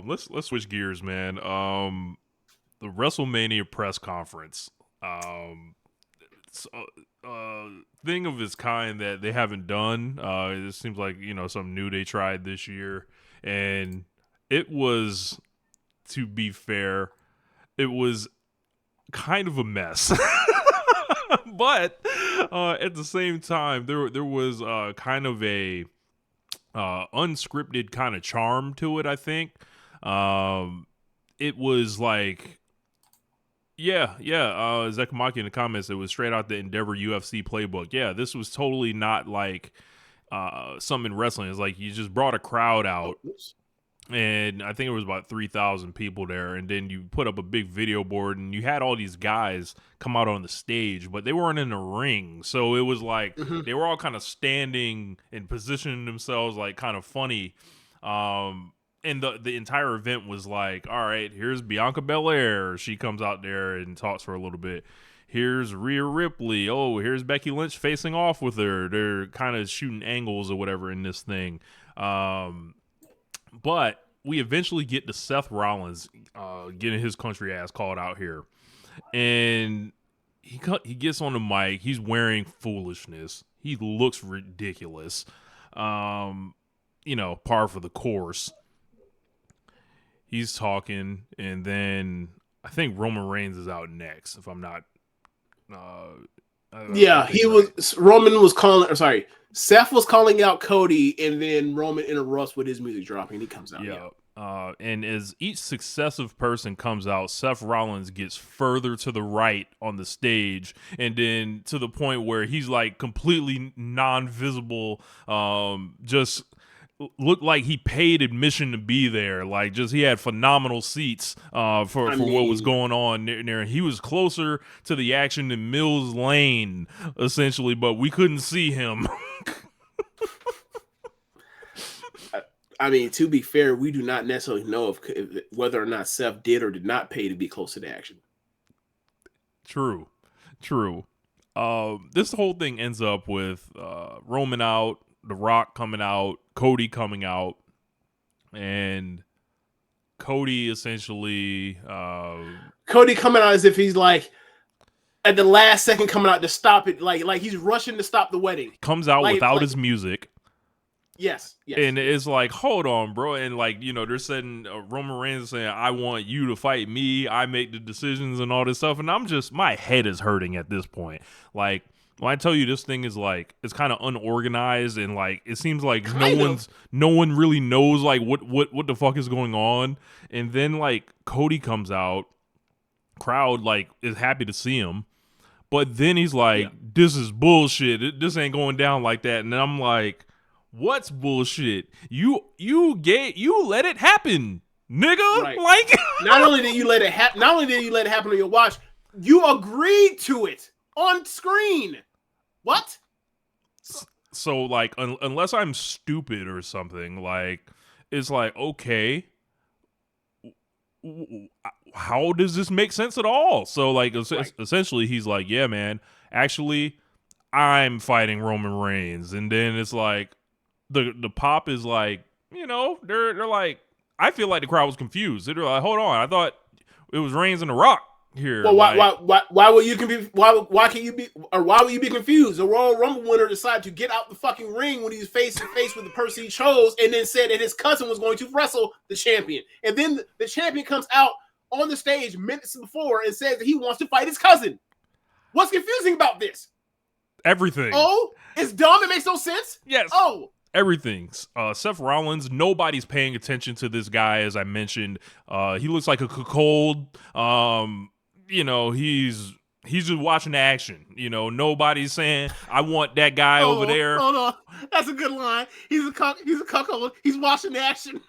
let's switch gears, man. The WrestleMania press conference. It's thing of its kind that they haven't done. It seems like something new they tried this year, and it was, to be fair, it was kind of a mess. But at the same time, there was kind of a unscripted kind of charm to it. I think it was like, Zekamaki in the comments, it was straight out the Endeavor UFC playbook. Yeah, this was totally not like something in wrestling. It's like you just brought a crowd out. And I think it was about 3,000 people there. And then you put up a big video board and you had all these guys come out on the stage, but they weren't in the ring. So it was like they were all kind of standing and positioning themselves like kind of funny. And the entire event was like, all right, here's Bianca Belair. She comes out there and talks for a little bit. Here's Rhea Ripley. Oh, here's Becky Lynch facing off with her. They're kind of shooting angles or whatever in this thing. But we eventually get to Seth Rollins getting his country ass called out here. And he gets on the mic. He's wearing foolishness. He looks ridiculous. Par for the course. He's talking, and then I think Roman Reigns is out next, if I'm not... Seth was calling out Cody, and then Roman interrupts with his music dropping, and he comes out. And as each successive person comes out, Seth Rollins gets further to the right on the stage, and then to the point where he's like completely non-visible, just looked like he paid admission to be there. Like, just he had phenomenal seats for what was going on there. He was closer to the action than Mills Lane, essentially, but we couldn't see him. I mean, to be fair, we do not necessarily know if whether or not Seth did or did not pay to be close to the action. True. This whole thing ends up with Roman out, The Rock coming out, Cody coming out, and Cody essentially... Cody coming out as if he's like, at the last second coming out to stop it, like he's rushing to stop the wedding. Comes out without his music. Yes. And it's like, hold on, bro. And like, they're saying Roman Reigns saying, I want you to fight me. I make the decisions and all this stuff. And I'm just, my head is hurting at this point. Like, when I tell you this thing is like, it's kind of unorganized and like, it seems like no one really knows like what the fuck is going on. And then like Cody comes out, crowd like is happy to see him. But then he's like, this is bullshit. This ain't going down like that. And I'm like, what's bullshit? You let it happen, nigga. Right. Like, not only did you let it happen on your watch, you agreed to it on screen. What? So like, unless I'm stupid or something, like, it's like, okay, how does this make sense at all? So like, essentially, he's like, yeah, man, actually, I'm fighting Roman Reigns, and then it's like. The pop is like, they're like, I feel like the crowd was confused. They're like, hold on, I thought it was Reigns and The Rock here. Well, why would you confused? Why would you be confused? The Royal Rumble winner decided to get out the fucking ring when he was face to face with the person he chose, and then said that his cousin was going to wrestle the champion. And then the champion comes out on the stage minutes before and says that he wants to fight his cousin. What's confusing about this? Everything. Oh, it's dumb. It makes no sense. Yes. Oh. Everything. Seth Rollins, nobody's paying attention to this guy, as I mentioned. He looks like a cuckold. He's just watching the action. Nobody's saying, I want that guy over there. Hold on. That's a good line. He's a cuckold. He's watching the action.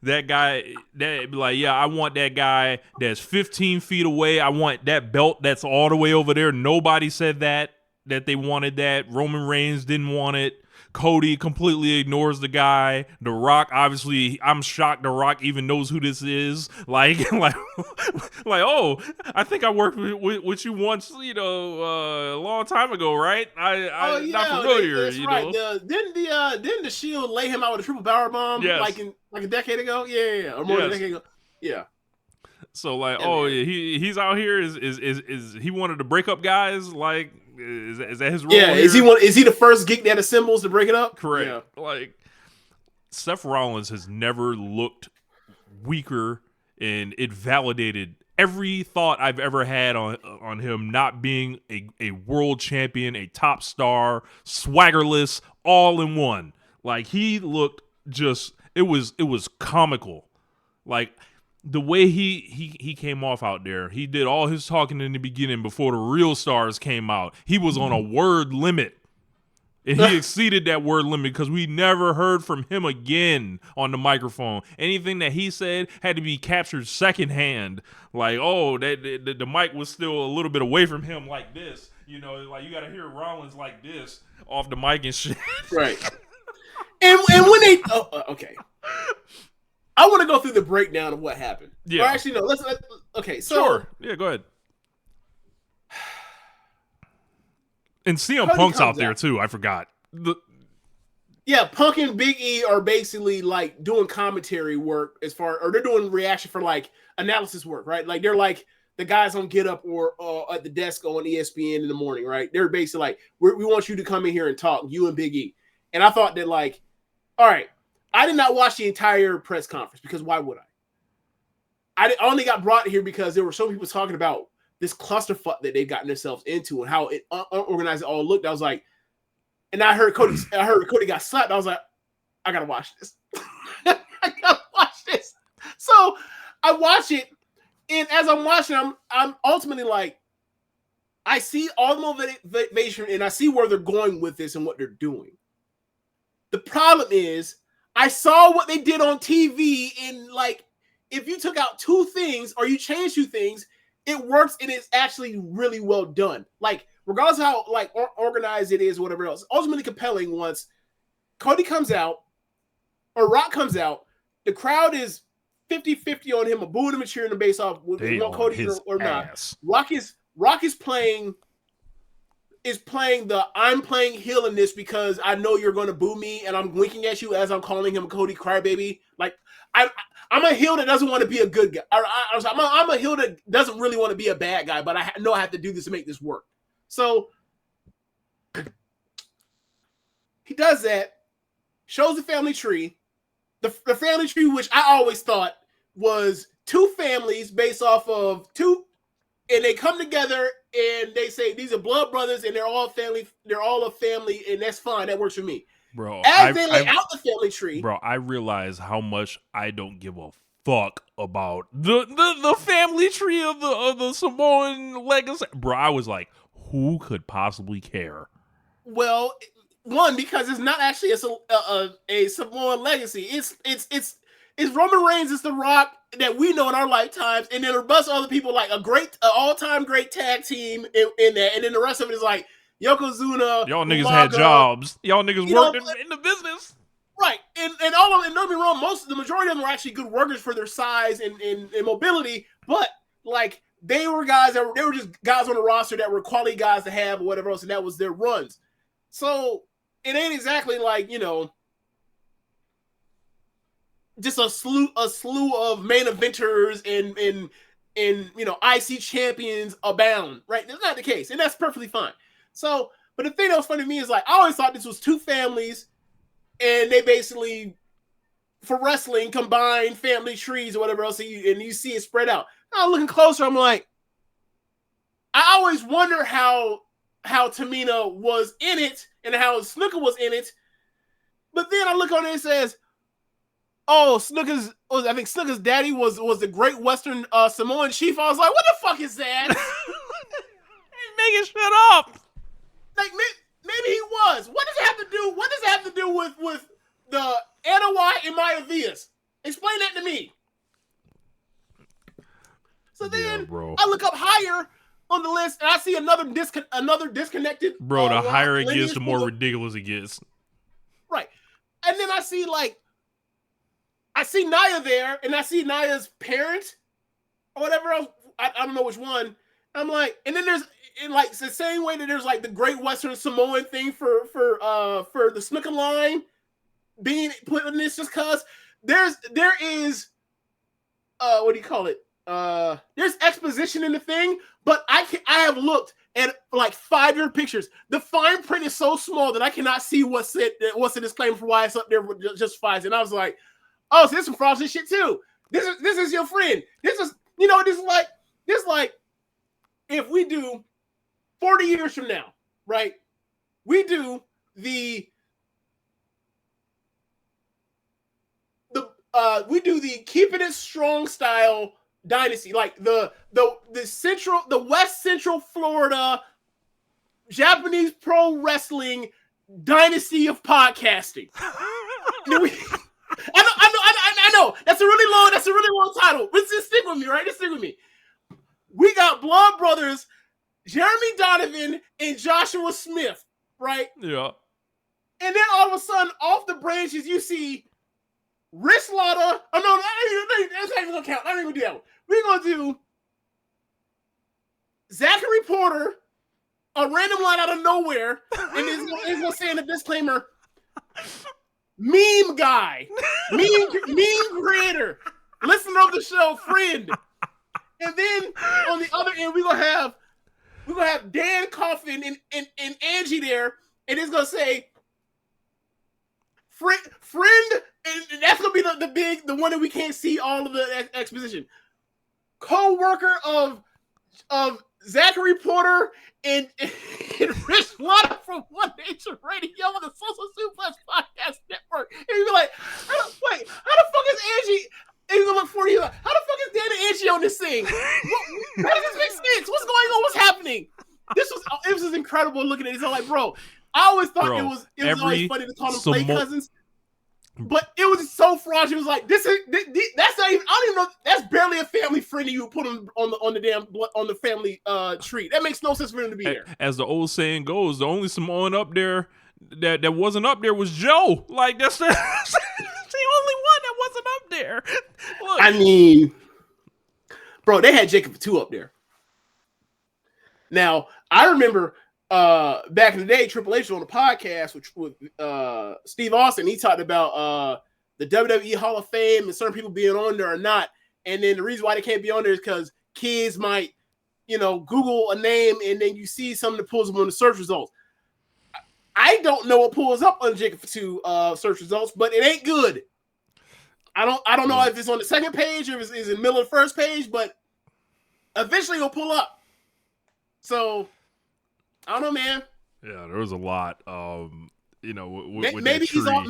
That guy, I want that guy that's 15 feet away. I want that belt that's all the way over there. Nobody said that they wanted that. Roman Reigns didn't want it. Cody completely ignores the guy. The Rock, obviously, I'm shocked The Rock even knows who this is. Like, oh, I think I worked with you once, a long time ago, right? I'm not familiar, that's right. know. Didn't the Shield lay him out with a triple power bomb Yes. like a decade ago? Yeah, or more than a decade ago. Yeah. So he's out here is he wanted to break up guys? Like, is that his role? Yeah, here? Is he the first geek that assembles to break it up? Correct. Yeah. Like, Seth Rollins has never looked weaker, and it validated every thought I've ever had on him not being a world champion, a top star, swaggerless, all in one. Like, he looked just it was comical. Like, the way he came off out there, he did all his talking in the beginning before the real stars came out. He was on a word limit. And he exceeded that word limit because we never heard from him again on the microphone. Anything that he said had to be captured secondhand. Like, the mic was still a little bit away from him like this. Like, you got to hear Rollins like this off the mic and shit. Right. and when they... okay. I want to go through the breakdown of what happened. Yeah. Or actually, no. Okay, so... Sure. Yeah, go ahead. And CM Punk's out there, too. I forgot. Yeah, Punk and Big E are basically, like, doing commentary work or they're doing reaction for, like, analysis work, right? Like, they're, like, the guys on Get Up or at the desk on ESPN in the morning, right? They're basically like, we want you to come in here and talk, you and Big E. And I thought that, like, all right, I did not watch the entire press conference because why would I? I only got brought here because there were so many people talking about this clusterfuck that they've gotten themselves into and how it unorganized it all looked. I was like, and I heard Cody got slapped. I was like, I gotta watch this. I gotta watch this. So I watch it, and as I'm watching, I'm ultimately like, I see all the motivation and I see where they're going with this and what they're doing. The problem is, I saw what they did on TV, and like, if you took out two things or you changed two things, it works and it's actually really well done. Like, regardless of how like organized it is, whatever else, ultimately compelling once Cody comes out or Rock comes out, the crowd is 50-50 on him, a booing him and cheering him based off with Cody or not. Rock is playing the I'm playing heel in this because I know you're going to boo me and I'm winking at you as I'm calling him Cody Crybaby. Like, I'm a heel that doesn't want to be a good guy. I'm a heel that doesn't really want to be a bad guy, but I know I have to do this to make this work. So he does that, shows the family tree, the family tree, which I always thought was two families based off of two, and they come together and they say these are blood brothers and they're all family, and that's fine. That works for me. Bro, they lay out the family tree. Bro, I realize how much I don't give a fuck about the family tree of the Samoan legacy. Bro, I was like, who could possibly care? Well, one, because it's not actually a Samoan legacy. It's Roman Reigns is The Rock that we know in our lifetimes, and then a bunch of other people like a all-time great tag team in that, and then the rest of it is like Yokozuna. Y'all niggas had jobs. Y'all niggas worked in the business. Right. And all of them, and don't be wrong, the majority of them were actually good workers for their size and mobility, but like they were just guys on the roster that were quality guys to have or whatever else, and that was their runs. So it ain't exactly like, just a slew of main eventers and IC champions abound, right? That's not the case, and that's perfectly fine. So, but the thing that was funny to me is like, I always thought this was two families and they basically, for wrestling, combine family trees or whatever else, and you see it spread out. Now looking closer, I'm like, I always wonder how Tamina was in it and how Snuka was in it. But then I look on it and it says, I think Snuka's daddy was the Great Western Samoan Chief. I was like, what the fuck is that? Making shit up. Like, maybe he was. What does it have to do with the Anoa'i and Mayavias? Explain that to me. So then I look up higher on the list and I see another disconnected. Bro, the higher it gets, the more ridiculous it gets. Right. And then I see Nia there, and I see Nia's parent or whatever else. I don't know which one. I'm like, and then there's it's the same way that there's like the Great Western Samoan thing for the snooker line being put in this, just cause there is what do you call it? There's exposition in the thing, but I have looked at like 5 different pictures. The fine print is so small that I cannot see what's the disclaimer for why it's up there justifies. And I was like, oh, so there's some fraudulent shit too. This is your friend. This is like if we do 40 years from now, right? We do the keeping it strong style dynasty, like the West Central Florida Japanese pro wrestling dynasty of podcasting. I know that's a really long title. But just stick with me, right? Just stick with me. We got Blood Brothers, Jeremy Donovan, and Joshua Smith, right? Yeah. And then all of a sudden, off the branches, you see Rich Lotta. Oh no, that's not even gonna count. I'm not even gonna do that one. We're gonna do Zachary Porter, a random line out of nowhere, and it's gonna say in the disclaimer, meme guy, meme creator, listener of the show, friend. And then on the other end, we're gonna have Dan Coffin and Angie there, and it's gonna say friend, and that's gonna be the one that we can't see all of the exposition. Co-worker of Zachary Porter and Rich Lotta from One Nature Radio on the Social Suplex Podcast Network. And you'd be like, how the fuck is Angie? And you're gonna look for you. How the fuck is Dan and Angie on this thing? How does this make sense? What's going on? What's happening? It was incredible looking at it. So like, bro, I always thought it was always funny to call them play cousins. But it was so fraudulent. It was like, that's not even, I don't even know, that's barely a family friend that you would put on the family tree. That makes no sense for him to be there. As the old saying goes, the only Samoan up there that wasn't up there was Joe. Like, that's the only one that wasn't up there. Look. I mean, bro, they had Jacob Fatu up there. Now, I remember back in the day, Triple H on the podcast with Steve Austin, he talked about the WWE Hall of Fame and certain people being on there or not. And then the reason why they can't be on there is because kids might, Google a name and then you see something that pulls them on the search results. I don't know what pulls up on Jacob Fatu search results, but it ain't good. I don't know if it's on the second page or if it's in the middle of the first page, but eventually it'll pull up. So I don't know, man. Yeah, there was a lot. With maybe he's on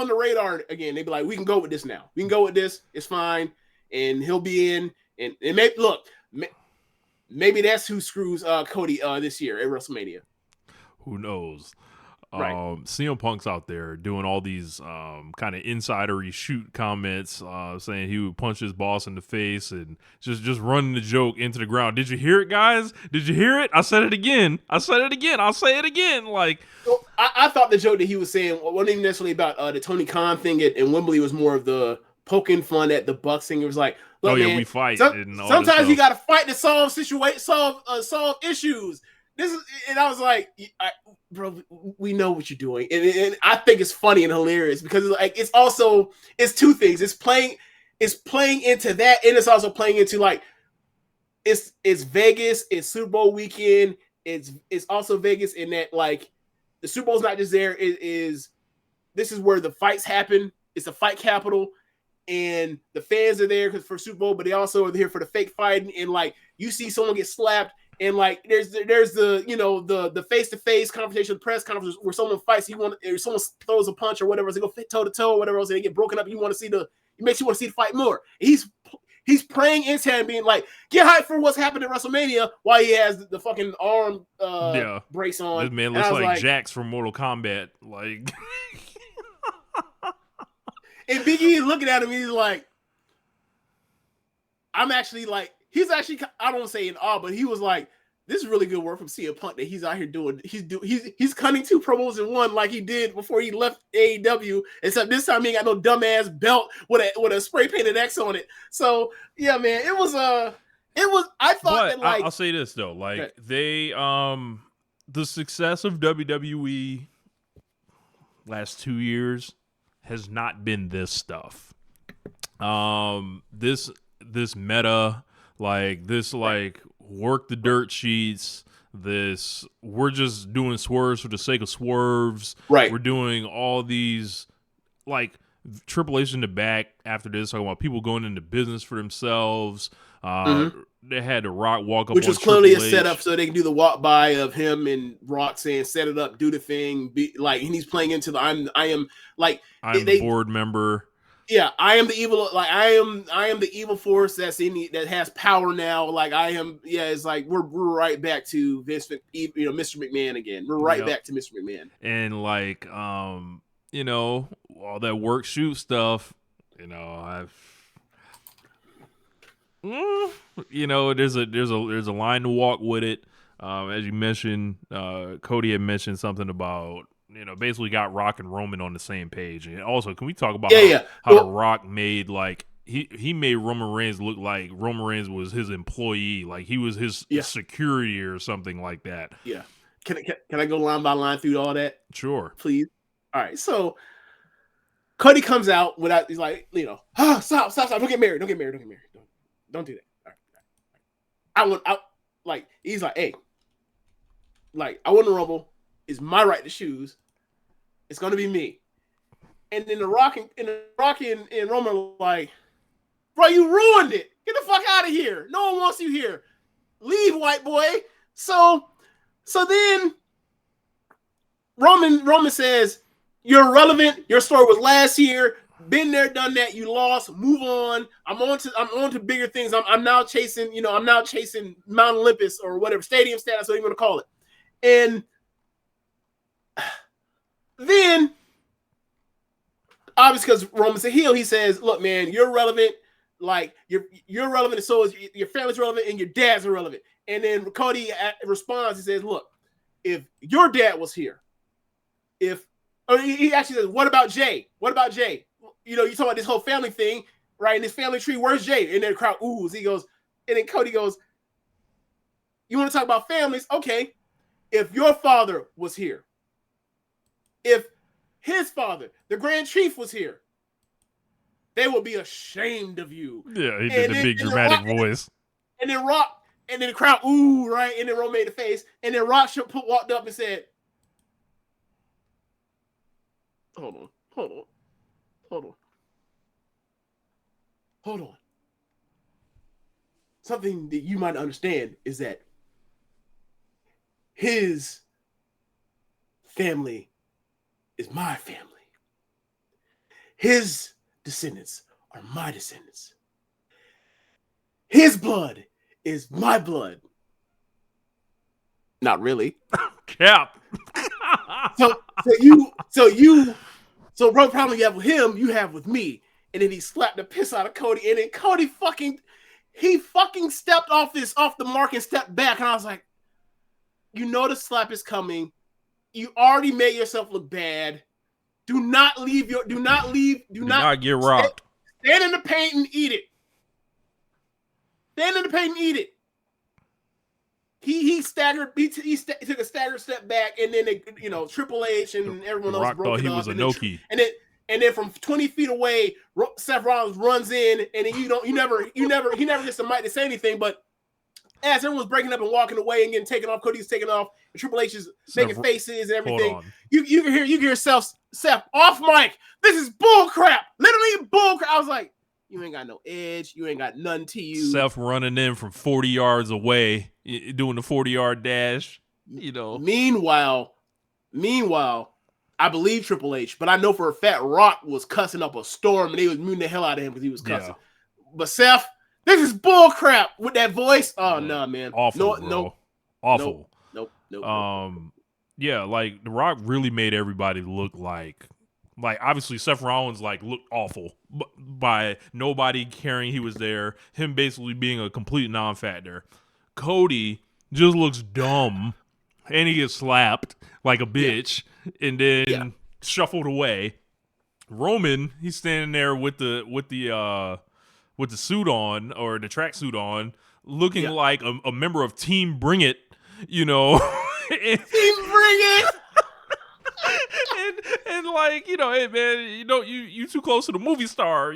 the radar again. They'd be like, we can go with this now. We can go with this. It's fine, and he'll be in. And maybe that's who screws Cody this year at WrestleMania. Who knows? Right. CM Punk's out there doing all these kind of insidery shoot comments, saying he would punch his boss in the face and just running the joke into the ground. Did you hear it, guys? Did you hear it? I said it again. I'll say it again. Like, well, I thought the joke that he was saying wasn't even necessarily about the Tony Khan thing at Wembley. It was more of the poking fun at the Bucks thing. It was like, look, man, we fight. Sometimes you got to fight to solve issues. And I was like, bro, we know what you're doing, and I think it's funny and hilarious because it's two things. It's playing into that, and it's also playing into like it's Vegas, it's Super Bowl weekend. It's also Vegas in that like the Super Bowl's not just there. This is where the fights happen. It's a fight capital, and the fans are there for Super Bowl, but they also are here for the fake fighting. And like you see someone get slapped. And like there's the face-to-face conversation, press conference where someone fights, or someone throws a punch or whatever, they go toe-to-toe or whatever else, and they get broken up. It makes you want to see the fight more. He's praying into it and being like, get hyped for what's happened at WrestleMania while he has the fucking arm brace on. This man looks like Jax from Mortal Kombat. Like, and Big E is looking at him, he's like, I'm actually like. He's actually, I don't want to say in awe, but he was like, this is really good work from CM Punk that he's out here doing. He's cutting 2 promos in one like he did before he left AEW. Except this time he ain't got no dumbass belt with a spray painted X on it. So yeah, man, it was. I thought that like I'll say this though, like okay. they the success of WWE last 2 years has not been this stuff. This meta, like this, like work the dirt sheets. This we're just doing swerves for the sake of swerves. Right. We're doing all these like Triple H in the back after this talking about people going into business for themselves. They had The Rock walk up, which on was clearly Triple a H. setup so they can do the walk by of him and Rock saying set it up, do the thing, be like, and he's playing into the I'm the board member. Yeah, I am the evil. Like I am the evil force that has power now. Like I am. Yeah, it's like we're right back to Mr. McMahon again. We're right back to Mr. McMahon. And like all that work shoot stuff. There's a line to walk with it. As you mentioned, Cody had mentioned something about. Basically got Rock and Roman on the same page. And also, can we talk about how The Rock made, like, he made Roman Reigns look like Roman Reigns was his employee, like he was his security or something like that. Yeah. Can I go line by line through all that? Sure. Please. All right. So, Cody comes out without, he's like, stop. Don't get married. Don't do that. All right. He's like, hey, like, I want to Rumble. It's my right to choose. It's gonna be me. And then the Rock and Roman are like, bro, you ruined it. Get the fuck out of here. No one wants you here. Leave, white boy. So then Roman says, you're irrelevant. Your story was last year. Been there, done that. You lost. Move on. I'm on to bigger things. I'm now chasing, Mount Olympus or whatever, stadium status, whatever you want to call it. And then, obviously, because Roman's a heel, he says, look, man, you're relevant. Like, you're relevant, and so is your family's relevant, and your dad's irrelevant. And then Cody responds, he says, look, if your dad was here, he actually says, what about Jay? You talk about this whole family thing, right? In this family tree, where's Jay? And then the crowd oohs. He goes, and then Cody goes, you want to talk about families? Okay. If your father was here, if his father, the Grand Chief, was here, they would be ashamed of you. Yeah, he did the big dramatic voice. And then Rock, and then the crowd, ooh, right? And then Roman made the face. And then Rock walked up and said, hold on. Something that you might understand is that his family is my family. His descendants are my descendants. His blood is my blood. Not really. Cap. So what problem you have with him, you have with me. And then he slapped the piss out of Cody. And then Cody fucking stepped off the mark and stepped back. And I was like, the slap is coming. You already made yourself look bad. Do not get rocked. Stand in the paint and eat it. He staggered. He took a staggered step back, and then Triple H and everyone else broke thought it he up, was a Noki. And then from 20 feet away, Seth Rollins runs in, and then he never gets the mic to say anything. But as everyone's breaking up and walking away and getting taken off, Cody's taking off, and Triple H is making faces and everything. You can hear Seth off mic. This is bull crap. Literally bull crap. I was like, you ain't got no edge. You ain't got none to you. Seth running in from 40 yards away, doing the 40-yard dash. Meanwhile, I believe Triple H, but I know for a fact Rock was cussing up a storm, and they was muting the hell out of him because he was cussing. Yeah. But Seth, this is bull crap with that voice. Oh no, man, awful, awful. Nope. Yeah, like The Rock really made everybody look like obviously Seth Rollins looked awful by nobody caring he was there. Him basically being a complete non-factor. Cody just looks dumb, and he gets slapped like a Yeah. bitch, and then Yeah. shuffled away. Roman, he's standing there with the suit on, or the track suit on, looking Yeah. like a member of Team Bring It, you know. and, Team Bring It. and like, hey man, you too close to the movie star,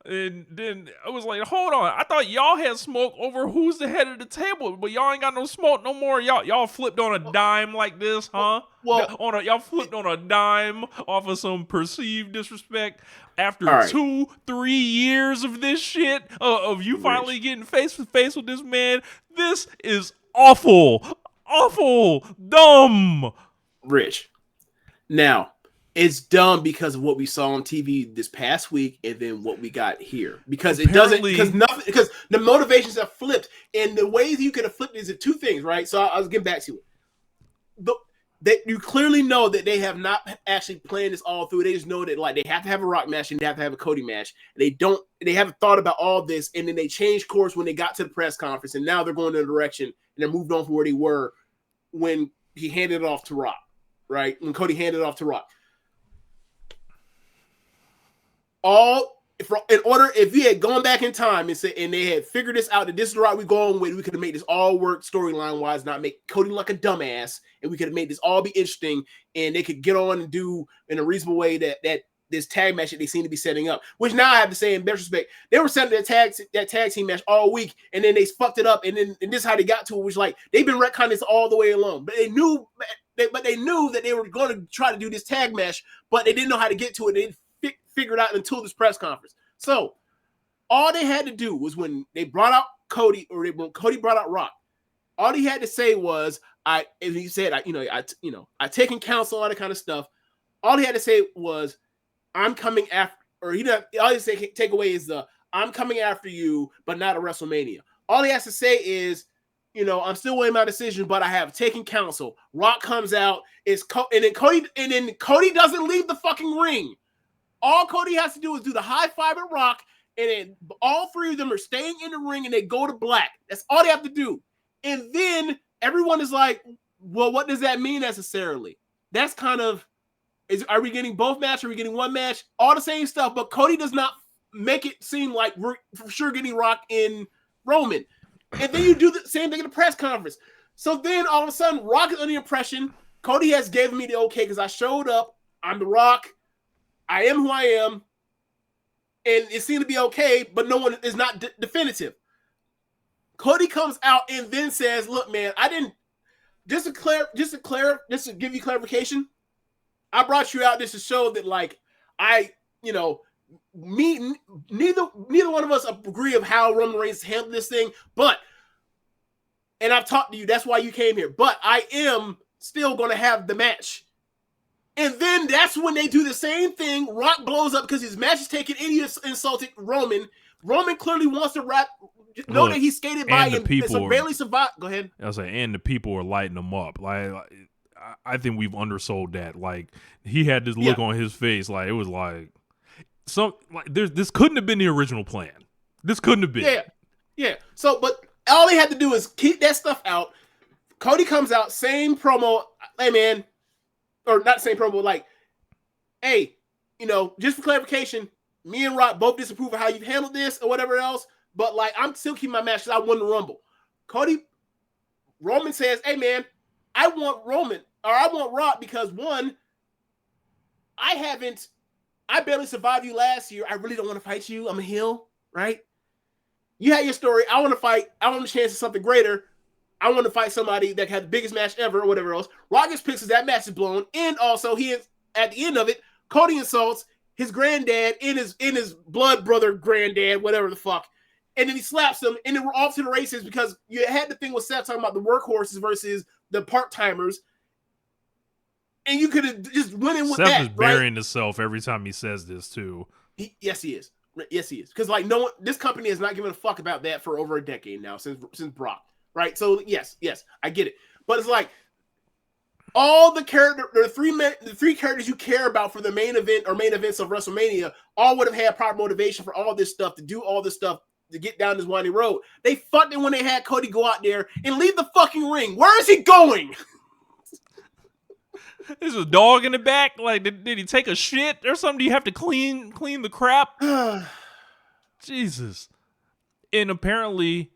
And then I was like, hold on, I thought y'all had smoke over who's the head of the table, but y'all ain't got no smoke no more. Y'all flipped on a dime like this, huh? Well, Y'all flipped on a dime off of some perceived disrespect after all right. 2-3 years of this shit, of you finally getting face to face with this man. This is awful, dumb. Rich. Now, it's dumb because of what we saw on TV this past week and then what we got here. Because because the motivations have flipped, and the ways you could have flipped is two things, right? So I was getting back to it. That you clearly know that they have not actually planned this all through. They just know that like they have to have a Rock match and they have to have a Cody match. They haven't thought about all this, and then they changed course when they got to the press conference, and now they're going in a direction and they're moved on from where they were when he handed it off to Rock. Right? When Cody handed it off to Rock. If we had gone back in time and they had figured this out, that this is the route we're going with, we could have made this all work storyline wise, not make Cody like a dumbass, and we could have made this all be interesting, and they could get on and do in a reasonable way that this tag match that they seem to be setting up. Which now I have to say, in retrospect, they were setting that tag team match all week, and then they fucked it up, and this is how they got to it, which like they've been retconning this all the way along. But they knew that they were going to try to do this tag match, but they didn't know how to get to it. They didn't figure it out until this press conference. So all they had to do was when they brought out Cody, or when Cody brought out Rock, all he had to say was, I taken counsel, all that kind of stuff. All he had to say was, I'm coming after, or all he say take away is I'm coming after you, but not a WrestleMania. All he has to say is, I'm still weighing my decision, but I have taken counsel. Rock comes out, and then Cody doesn't leave the fucking ring. All Cody has to do is do the high five at Rock, and then all three of them are staying in the ring, and they go to black. That's all they have to do. And then everyone is like, well, what does that mean necessarily? That's kind of, are we getting both matches? Are we getting one match? All the same stuff, but Cody does not make it seem like we're for sure getting Rock in Roman. And then you do the same thing in the press conference. So then all of a sudden, Rock is under the impression Cody has given me the okay because I showed up. I'm the Rock. I am who I am. And it seemed to be okay, but no one is not definitive. Cody comes out and then says, look, man, I didn't, just to give you clarification, I brought you out just to show that, like, neither one of us agree of how Roman Reigns handled this thing, and I've talked to you, that's why you came here, but I am still going to have the match. And then that's when they do the same thing. Rock blows up because his match is taken, and he insulted Roman. Roman clearly wants to that he skated by and barely survived. Go ahead. I was like, and the people were lighting him up. Like, I think we've undersold that. Like, he had this look on his face, like it was like this couldn't have been the original plan. This couldn't have been. Yeah. So, but all they had to do is keep that stuff out. Cody comes out, same promo. Hey, man. Or not same promo, like, hey, just for clarification, me and Rock both disapprove of how you've handled this or whatever else, but like, I'm still keeping my match because I won the Rumble. Roman says, hey man, I want Rock because one, I barely survived you last year. I really don't want to fight you. I'm a heel, right? You had your story. I want to fight. I want a chance of something greater. I want to fight somebody that had the biggest match ever or whatever else. Rock gets pissed because that match is blown. And also, he is, at the end of it, Cody insults his granddad in his blood brother granddad, whatever the fuck. And then he slaps him, and then we're off to the races because you had the thing with Seth talking about the workhorses versus the part-timers. And you could have just went in with Seth that. Seth is burying himself every time he says this, too. Yes, he is. Because, like, this company has not given a fuck about that for over a decade now, since Brock. Right, so yes, I get it, but it's like all the three characters you care about for the main event or main events of WrestleMania all would have had proper motivation for all this stuff to do all this stuff to get down this winding road. They fucked it when they had Cody go out there and leave the fucking ring. Where is he going? There's a dog in the back. Like, did he take a shit or something? Do you have to clean the crap? Jesus. And apparently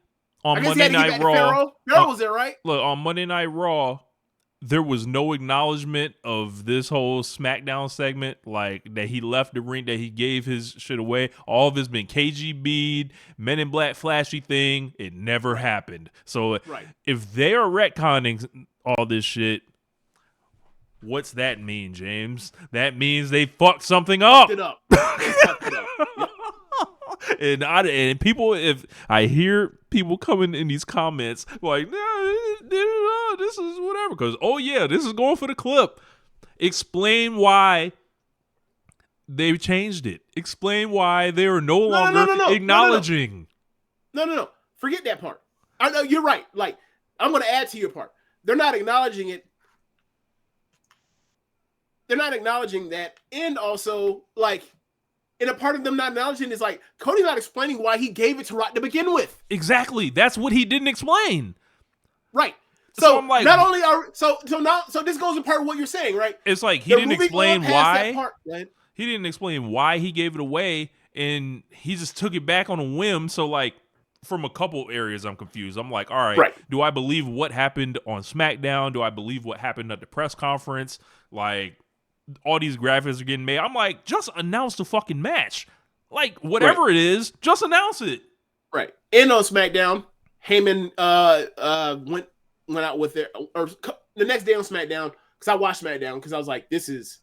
on Monday Night Raw, Pharaoh was there, right? Look, on Monday Night Raw, there was no acknowledgement of this whole SmackDown segment, like that he left the ring, that he gave his shit away. All of it's been KGB'd, Men in Black flashy thing. It never happened. So if they are retconning all this shit, what's that mean, James? That means they fucked something up. They fucked it up. Yep. And people, if I hear people coming in these comments like, no, this is whatever, because this is going for the clip. Explain why they've changed it. Explain why they are no longer acknowledging. No. Forget that part. I know you're right. Like, I'm going to add to your part. They're not acknowledging it. They're not acknowledging that, and also like. And a part of them not acknowledging is like Cody's not explaining why he gave it to Rock to begin with. Exactly. That's what he didn't explain. Right. So I'm like, not only are so this goes in part of what you're saying, right? It's like he didn't explain why. He didn't explain why he gave it away, and he just took it back on a whim. So like, from a couple areas, I'm confused. I'm like, all right, do I believe what happened on SmackDown? Do I believe what happened at the press conference? Like, all these graphics are getting made. I'm like, just announce the fucking match. Like, whatever it is, just announce it. Right. And on SmackDown, Heyman went out with or the next day on SmackDown, because I watched SmackDown because I was like, this is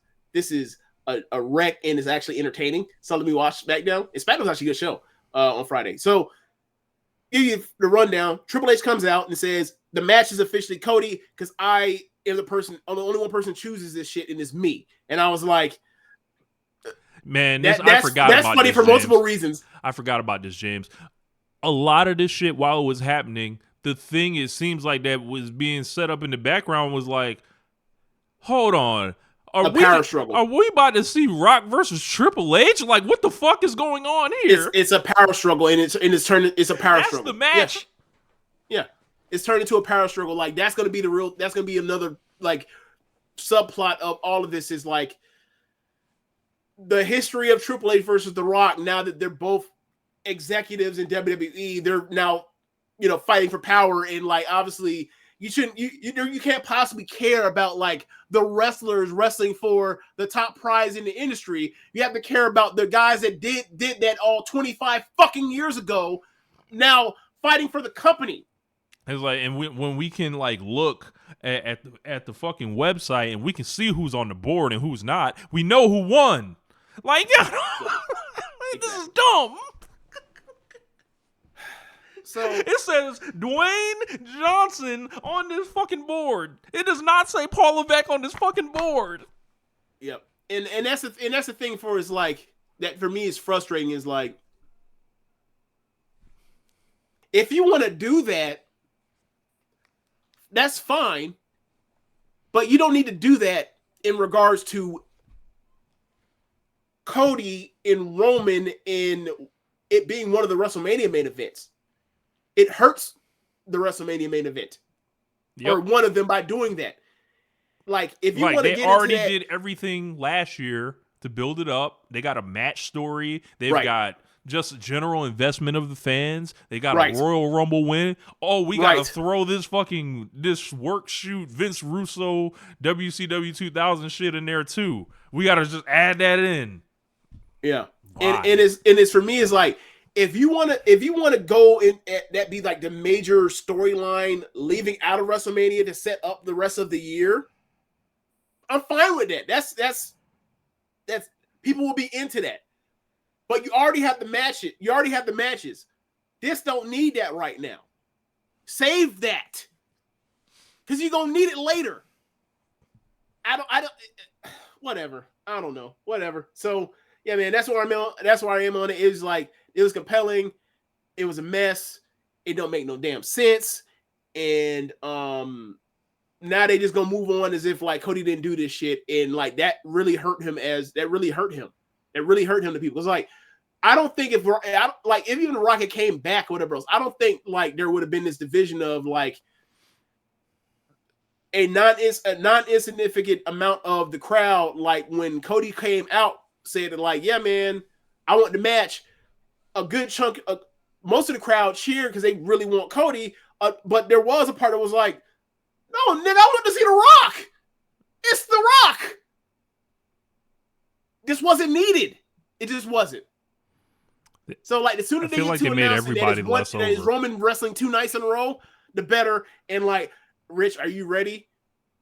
a wreck and it's actually entertaining. So let me watch SmackDown. And SmackDown's actually a good show on Friday. So give the rundown. Triple H comes out and says the match is officially Cody because I am the only one person chooses this shit, and it's me. And I was like, man, I forgot about this. That's funny for multiple reasons. I forgot about this, James. A lot of this shit while it was happening, the thing it seems like that was being set up in the background was like, hold on. Power struggle. Are we about to see Rock versus Triple H? Like, what the fuck is going on here? It's a power struggle, and it's a power struggle. That's the match. Yeah. It's turned into a power struggle. Like, that's gonna be another like subplot of all of this, is like the history of Triple H versus The Rock. Now that they're both executives in WWE, they're now, fighting for power, and like, obviously you can't possibly care about like the wrestlers wrestling for the top prize in the industry. You have to care about the guys that did that all 25 fucking years ago, now fighting for the company. It's like, and when we can like look at the fucking website and we can see who's on the board and who's not, we know who won. Like, this is dumb. So it says Dwayne Johnson on this fucking board. It does not say Paul Levesque on this fucking board. Yep. And that's the thing for, is like, that for me is frustrating, is like, if you want to do that, that's fine, but you don't need to do that in regards to Cody and Roman in it being one of the WrestleMania main events. It hurts the WrestleMania main event, or one of them, by doing that. Like, if you want to get into that, they already did everything last year to build it up. They got a match story. They've got just general investment of the fans. They got a Royal Rumble win. Oh, we got to throw this work shoot Vince Russo WCW 2000 shit in there too. We got to just add that in. Yeah. And it's for me, is like, if you want to go in, that be like the major storyline leaving out of WrestleMania to set up the rest of the year, I'm fine with that. That's people will be into that. But you already have to match it. You already have the matches. This don't need that right now. Save that, because you're gonna need it later. I don't. Whatever. I don't know. Whatever. So yeah, man. That's where I'm on. That's where I am on it. It was like, it was compelling. It was a mess. It don't make no damn sense. And now they just gonna move on as if like Cody didn't do this shit, and like that really hurt him. That really hurt him to people. It's like, I don't think if even the Rocket came back or whatever else, I don't think like there would have been this division of like a non-insignificant amount of the crowd, like when Cody came out, said like, yeah, man, I want the match. A good chunk, most of the crowd cheered because they really want Cody. But there was a part that was like, no, nigga, I want to see The Rock. It's The Rock. This wasn't needed. It just wasn't. So like, the sooner they get to announce that it's Roman wrestling 2 nights in a row, the better. And like, Rich, are you ready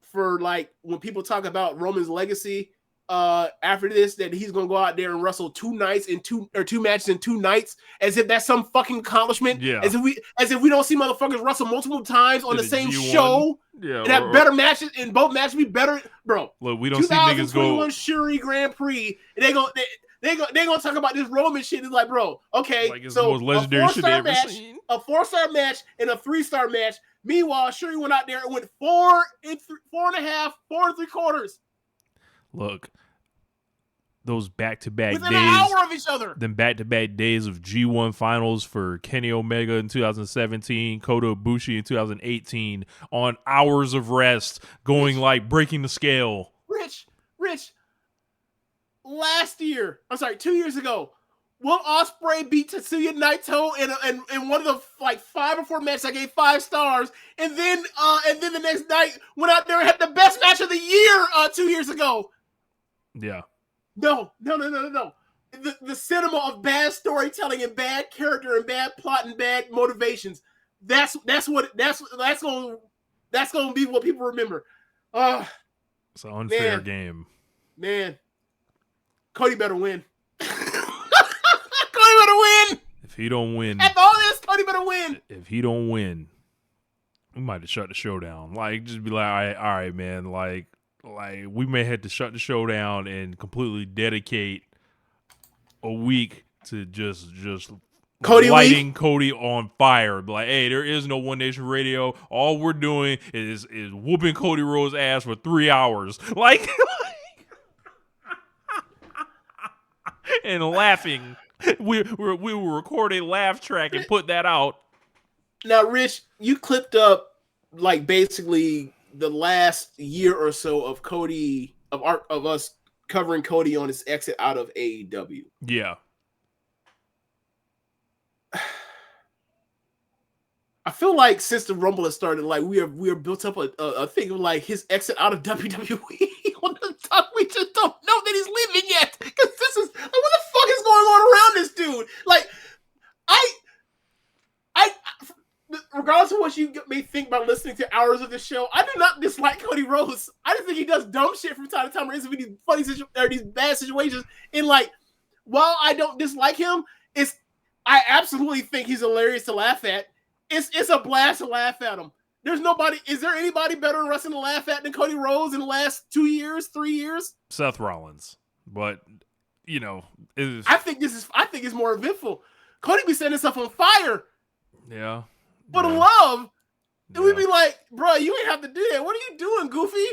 for like when people talk about Roman's legacy after this, that he's gonna go out there and wrestle 2 nights in 2 matches in 2 nights, as if that's some fucking accomplishment? Yeah. As if we don't see motherfuckers wrestle multiple times on the same G1 show. Yeah. And have better matches, and both matches be better, bro. Look, we don't see niggas go Shuri Grand Prix, and they gonna talk about this Roman shit. It's like, bro, okay, like it's so the most legendary shit they ever seen. A 4-star match and a 3-star match. Meanwhile, Shuri went out there and went 4 and 4.5, 4 3/4. Look, those back-to-back within days, an hour of each other. Them back-to-back days of G1 finals for Kenny Omega in 2017, Kota Ibushi in 2018, on hours of rest, going like breaking the scale. Rich. Last year, 2 years ago, Will Ospreay beat Tetsuya Naito in one of the like 5 or 4 matches I gave 5 stars, and then the next night went out there and had the best match of the year 2 years ago. Yeah. No. The cinema of bad storytelling and bad character and bad plot and bad motivations. That's gonna be what people remember. It's an unfair game. Man, Cody better win. Cody better win. If he don't win, after all this, Cody better win. If he don't win, we might have shut the show down. Like, just be like, all right, man. Like we may have to shut the show down and completely dedicate a week to just Cody lighting week? Cody on fire. Be like, hey, there is no One Nation Radio. All we're doing is whooping Cody Rhodes' ass for 3 hours. Like and laughing. We will record a laugh track and put that out. Now, Rich, you clipped up like basically the last year or so of Cody of us covering Cody on his exit out of AEW. Yeah. I feel like since the Rumble has started, like we are built up a thing of like his exit out of WWE. On the top, we just don't know that he's leaving yet, because this is like, what the fuck is going on around this dude? Like, I regardless of what you may think by listening to hours of the show, I do not dislike Cody Rhodes. I just think he does dumb shit from time to time, or is these funny these bad situations. And like, while I don't dislike him, I absolutely think he's hilarious to laugh at. It's a blast to laugh at him. Is there anybody better in wrestling to laugh at than Cody Rhodes in the last 2 years, 3 years? Seth Rollins. But, you know, I think it's more eventful. Cody be setting himself on fire. Yeah. For the love. And we'd be like, bro, you ain't have to do that. What are you doing, Goofy?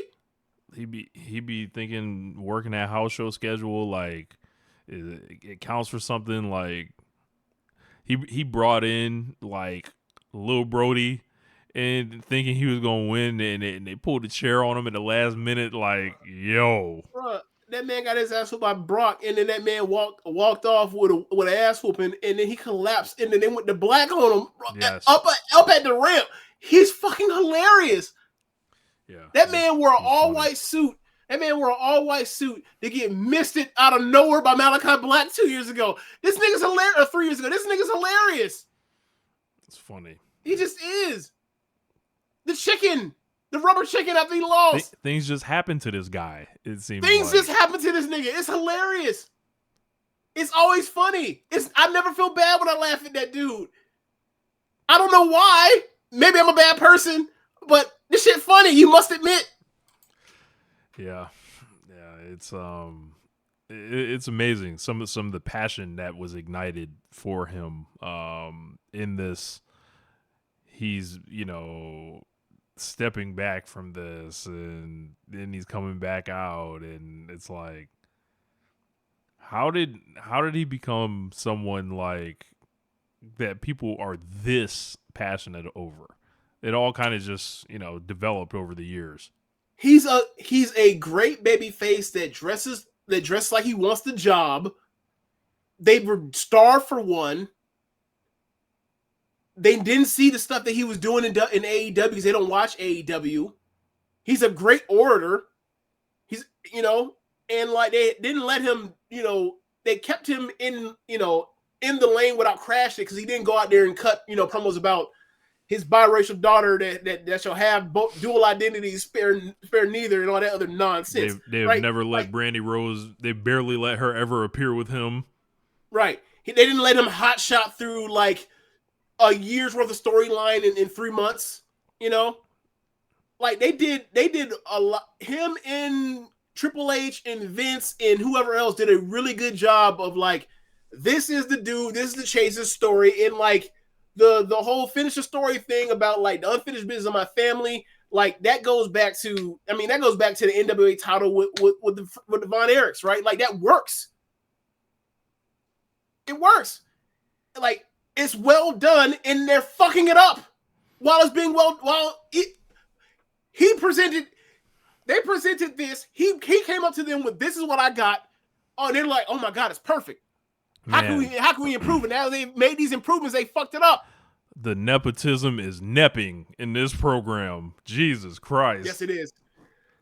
He be thinking working that house show schedule like it counts for something. Like he brought in like Lil Brody and thinking he was gonna win, and they pulled the chair on him in the last minute. Like, yo, bro, that man got his ass whooped by Brock, and then that man walked off with an ass whooping, and then he collapsed, and then they went to black on him. Yes. up at the ramp. He's fucking hilarious. Yeah, that man wore an all-white suit. That man wore an all-white suit to get misted out of nowhere by Malachi Black 2 years ago. This nigga's hilarious. Or 3 years ago. This nigga's hilarious. It's funny. He just is. The rubber chicken after he lost. Things just happen to this guy. It seems things just happen to this nigga. It's hilarious. It's always funny. I never feel bad when I laugh at that dude. I don't know why. Maybe I'm a bad person, but this shit funny. You must admit. Yeah, it's amazing. Some of the passion that was ignited for him in this. He's, stepping back from this, and then he's coming back out, and it's like, How did he become someone like that people are this passionate over? It all kind of just, developed over the years. He's a great baby face that dresses like he wants the job. They were starved for one. They didn't see the stuff that he was doing in AEW because they don't watch AEW. He's a great orator. He's, and like they didn't let him, they kept him in the lane without crashing because he didn't go out there and cut, promos about his biracial daughter that shall have both dual identities, spare neither, and all that other nonsense. They've right? never let Brandy Rose. They barely let her ever appear with him. they didn't let him hot shot through like a year's worth of storyline in 3 months. Like they did a lot. Him and Triple H and Vince and whoever else did a really good job of like, this is the dude, this is the Chase's story, and like the whole finish the story thing about like the unfinished business of my family. Like that goes back to the NWA title with the Von Erichs, right? Like that works. It works. Like it's well done, and they're fucking it up while it's being they presented this. He came up to them with, this is what I got. Oh, and they're like, oh my God, it's perfect. How can we improve it? Now they've made these improvements, they fucked it up. The nepotism is nepping in this program. Jesus Christ. Yes, it is.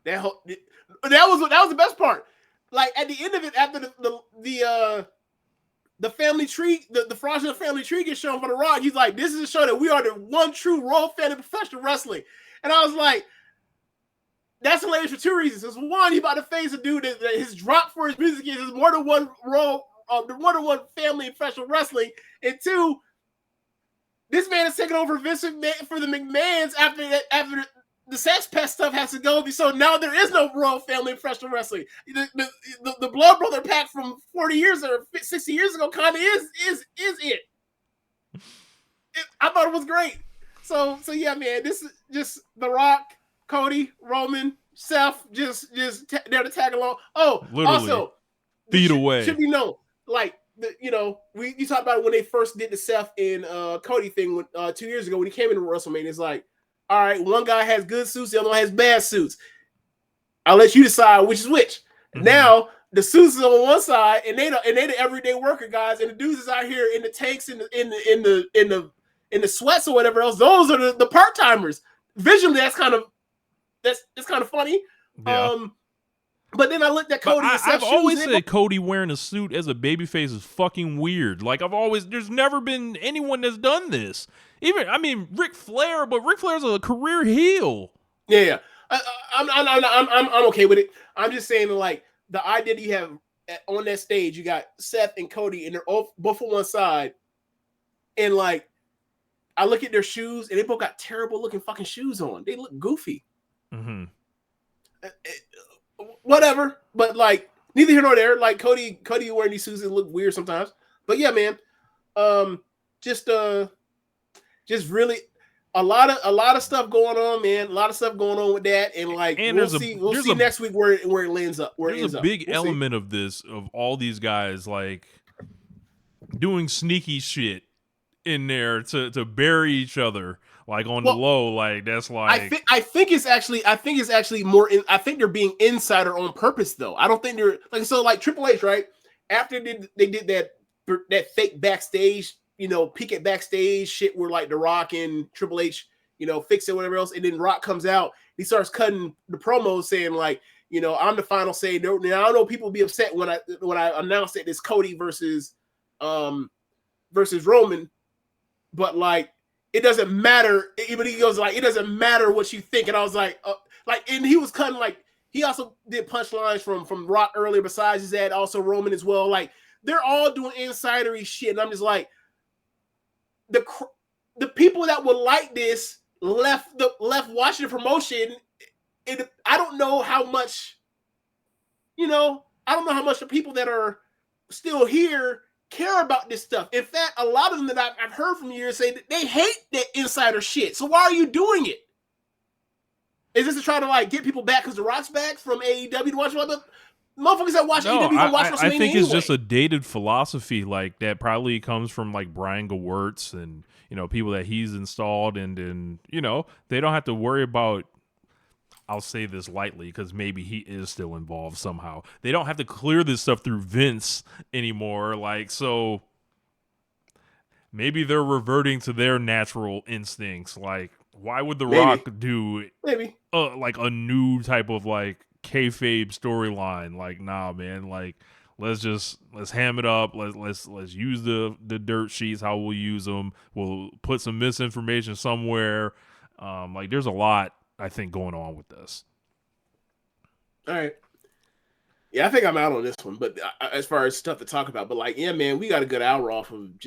That was the best part. Like at the end of it, after the family tree, the fraudulent family tree gets shown for The Rock, he's like, this is a show that we are the one true royal fan of professional wrestling. And I was like, that's hilarious for two reasons. Because one, he about to face a dude that his drop for his music is more than one family in professional wrestling. And two, this man is taking over Vince McMahon for the McMahons after the sex pest stuff has to go. So now there is no royal family in professional wrestling. The blood brother pack from 40 years or 60 years ago kind of is it. I thought it was great. So yeah, man, this is just The Rock, Cody, Roman, Seth, just there to tag along. Oh, literally, also, feet away. Should be known, like you talked about it when they first did the Seth and Cody thing 2 years ago when he came into WrestleMania. It's like, all right, one guy has good suits, the other one has bad suits. I'll let you decide which is which. Mm-hmm. Now the suits is on one side, and they the everyday worker guys, and the dudes is out here in the tanks in the sweats or whatever else. Those are the part timers. Visually, it's kind of funny. Yeah. But then I looked at Cody. I've always said Cody wearing a suit as a babyface is fucking weird. Like there's never been anyone that's done this. Ric Flair, but Ric Flair's a career heel. Yeah. I'm okay with it. I'm just saying, like, the idea that you have on that stage, you got Seth and Cody, and they're both on one side, and like, I look at their shoes, and they both got terrible looking fucking shoes on. They look goofy. Mm-hmm. Whatever, but like neither here nor there. Like Cody wearing these suits look weird sometimes. But yeah, man, just really a lot of stuff going on, man. A lot of stuff going on with that, and like we'll see next week where it lands up. There's a big element of this, of all these guys like doing sneaky shit in there to bury each other. Like on the low, like that's like I think it's actually more. I think they're being insider on purpose, though. I don't think they're like Triple H, right? After they did that fake backstage, peek at backstage shit where like The Rock and Triple H, fix it, whatever else, and then Rock comes out, he starts cutting the promos saying like, I'm the final say. Now I know people will be upset when I announce that it's Cody versus Roman, but like. It doesn't matter. But he goes like, it doesn't matter what you think. And I was like, and he was cutting like, he also did punchlines from Rock earlier. Besides his ad, also Roman as well. Like they're all doing insidery shit. And I'm just like, the people that would like this left watching the promotion. And I don't know how much, the people that are still here care about this stuff. In fact, a lot of them that I've heard from years say that they hate that insider shit. So why are you doing it? Is this to try to like get people back because The Rock's back from AEW to watch? Motherfuckers that watch AEW gonna watch WrestleMania I think anyway. it's just a dated philosophy like that probably comes from like Brian Gewirtz and people that he's installed, and they don't have to worry about. I'll say this lightly because maybe he is still involved somehow. They don't have to clear this stuff through Vince anymore. Like, so maybe they're reverting to their natural instincts. Like, why would The Rock do like a new type of like kayfabe storyline? Like, nah, man. Like, let's ham it up. Let's use the dirt sheets. How we'll use them. We'll put some misinformation somewhere. Like, there's a lot I think going on with this. All right. Yeah, I think I'm out on this one. But as far as stuff to talk about, but like, yeah, man, we got a good hour off of just